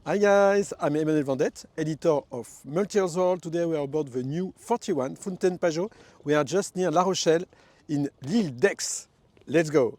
Hi guys, I'm emmanuelvandeth, editor of Multihullsworld. Today we are about the new 41 Fountaine Pajot. We are just near La Rochelle in l'île d'Aix. Let's go!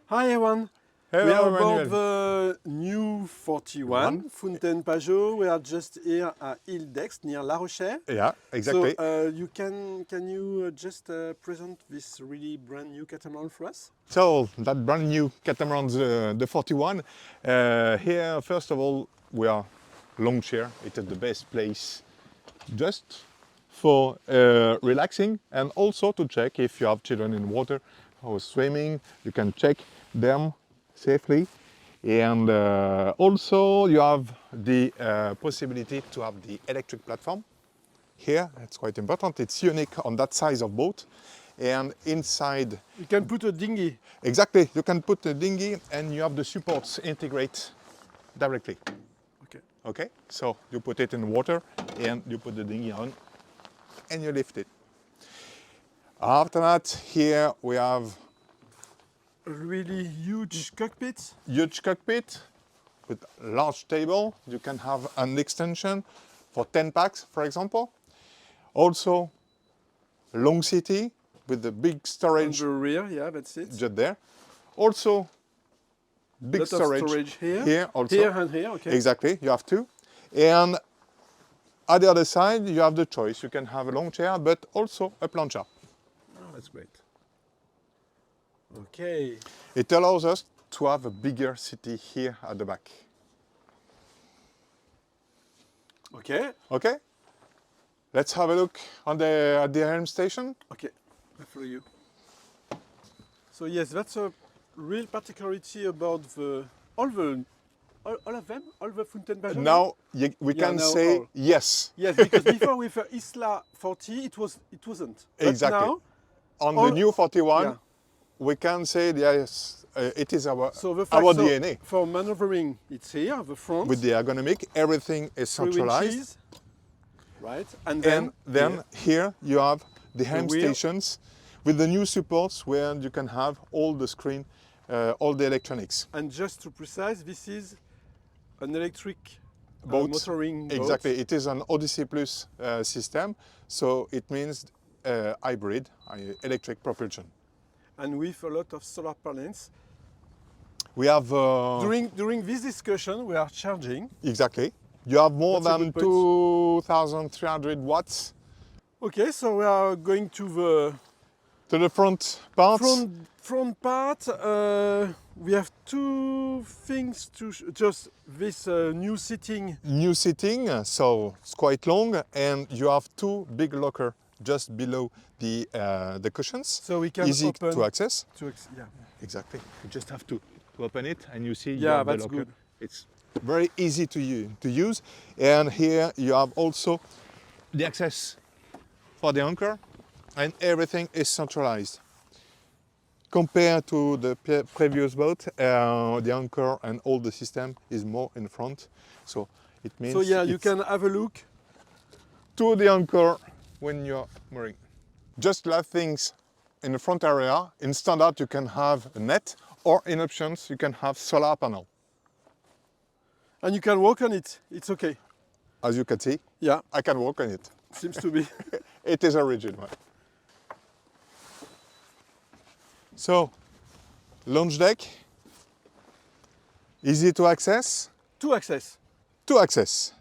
Hi everyone! Hello, we are Emmanuel. about the new 41 Fountaine Pajot. We are just here at Île d'Aix near La Rochelle. Yeah, exactly. So you can you just present this really brand new catamaran for us? So that brand new Catamaran, the 41. Here, first of all, we are long chair. It is the best place just for relaxing and also to check if you have children in water or swimming. You can check them safely. And also you have the possibility to have the electric platform. Here, it's quite important. It's unique on that size of boat. And inside, You can put a dinghy. exactly, you can put a dinghy and you have the supports integrate directly. Okay. Okay, so you put it in water and you put the dinghy on and you lift it. After that, here we have A really huge cockpit. huge cockpit with large table. You can have an extension for 10 packs, for example. Also, long city with the big On storage the rear, yeah, that's it. just there. Also, big Lot of storage here. Here also. Here and here, okay. Exactly, you have two. And at the other side, you have the choice. You can have a long chair, but also a plancha. Oh, that's great. Okay. It allows us to have a bigger city here at the back. Okay. Okay? Let's have a look on at the Helm station. Okay. I follow you. So yes, that's a real particularity about all of them, all the Fountaine Pajot. Now we Yeah, can now say all. yes. Yes, because before with Isla 40, it wasn't. But Exactly. now, On all- the new 41, yeah. we can say yes, it is our So the our fact DNA. for maneuvering, it's here, the front. With the ergonomic, everything is 3 centralized. winches, right? And And then here you have the Helm wheel. stations with the new supports where you can have all the screen, all the electronics. And just to precise, this is an electric Boat. motoring boat. Exactly, it is an Odyssey Plus system, so it means hybrid, electric propulsion. And with a lot of solar panels. We have During this discussion, we are charging. exactly. You have more That's a than good point. 2,300 watts Okay, so we are going to the to the front part. front part. We have two things to just this new seating. New seating, so it's quite long, and you have two big locker just below the cushions. So we can Easy open to access. yeah. Exactly. You just have to open it, and you see you Yeah, have the that's locker. good. It's very easy to use. And here you have also the access for the anchor, and everything is centralized. Compared to the previous boat, the anchor and all the system is more in front. So it means So yeah, you it's can have a look. to the anchor when you're mooring. Just last things in the front area. In standard, you can have a net, or in options, you can have solar panel. And you can walk on it. It's okay. As you can see, Yeah, I can walk on it. seems to be. It is a rigid one. So, launch deck, easy to access. Two access. To access,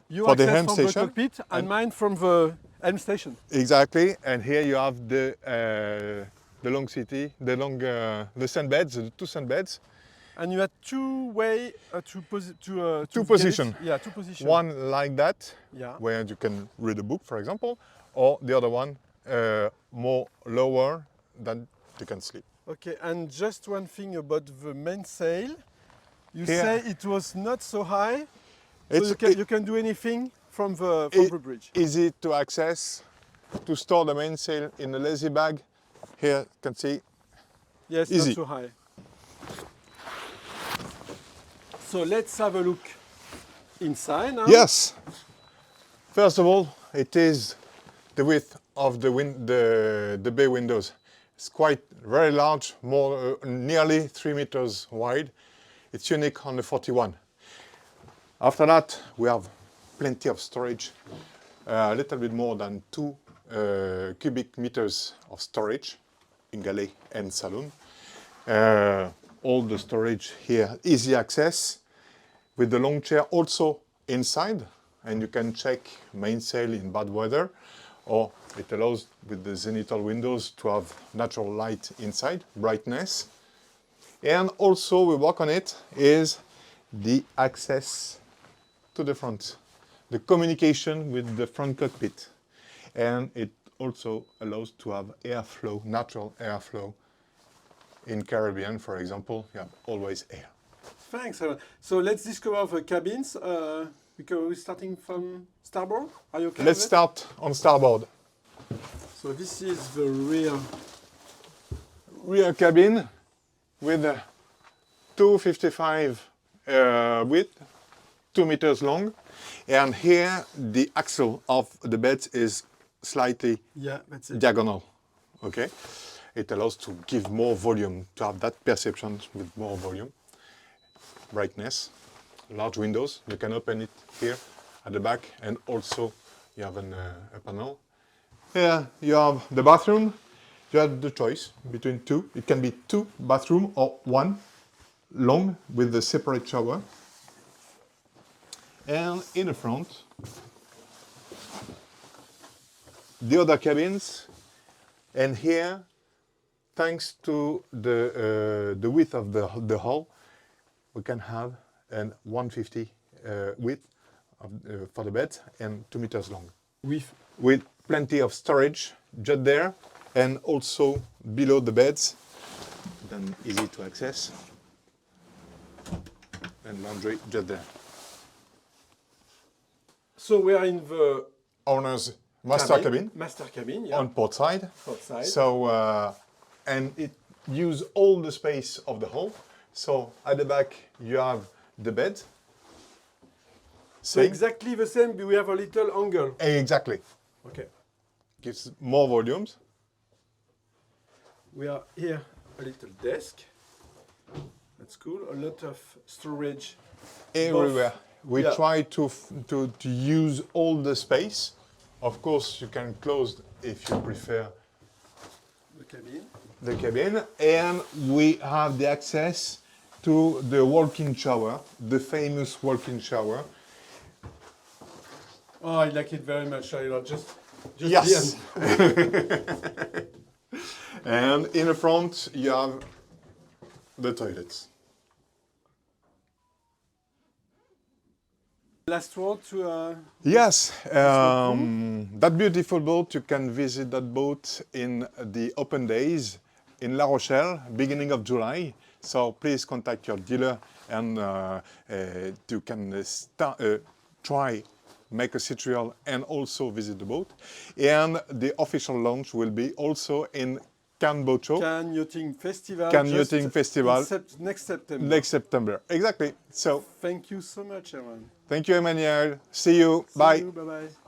You For the access Helm from station the cockpit and and- mine from the Helm station. exactly. And here you have the the long city, the sand beds, the two sand beds. And you had two way to Two get position. it. Yeah, two position. One like that, Yeah. where you can read a book, for example, or the other one more lower than you can sleep. Okay, and just one thing about the mainsail. You Here. say it was not so high, so you can do anything from the bridge. Easy to access, to store the mainsail in a lazy bag. Here you can see. Yes, Easy. not so high. So let's have a look inside now. Yes. First of all, it is the width of the bay windows. It's quite very large, nearly 3 meters wide. It's unique on the 41. After that, we have plenty of storage, a little bit more than 2 cubic meters of storage in galley and saloon. All the storage here, easy access, with the long chair also inside, and you can check mainsail in bad weather, or it allows with the zenithal windows to have natural light inside, brightness. And also we work on it is the access to the front, the communication with the front cockpit. And it also allows to have airflow, natural airflow. In Caribbean, for example, you have always air. Thanks. So let's discover the cabins. We're starting from starboard. Are you okay? Let's start on starboard. So this is the Rear cabin with a 255 width, 2 meters long. And here the axle of the bed is slightly that's it. diagonal. Okay? It allows to give more volume, to have that perception with more volume. Brightness, large windows, you can open it here at the back, and also you have a panel. Here you have the bathroom. You have the choice between two. It can be 2 bathrooms or 1 long with a separate shower. And in the front, the other cabins. And here, thanks to the width of the hull, we can have a 150 width for the bed and 2 meters long. With plenty of storage just there, and also below the beds, then easy to access, and laundry just there. So we are in the Owner's master cabin Master cabin, yeah. on port side. Port side. So and it uses all the space of the hull. So at the back you have the bed. So exactly the same, but we have a little angle. Exactly. Okay. Gives more volumes. We are here, a little desk. That's cool. A lot of storage. Everywhere. We Yeah. try to use all the space. Of course, you can close if you prefer The cabin. the cabin. And we have the access to the walk-in shower, the famous walk-in shower. Oh, I like it very much. I love just Yes. the And in the front, you have the toilets. last word to. Yes, that beautiful boat, you can visit that boat in the open days in La Rochelle, beginning of July. So please contact your dealer, and you can try make a sailtrial and also visit the boat. And the official launch will be also in Cannes Boat Show. Cannes Yachting Festival. Cannes Yachting Festival. Next September. Next September, exactly. So Thank you so much, everyone. thank you, Emmanuel. See you. Bye. Bye bye.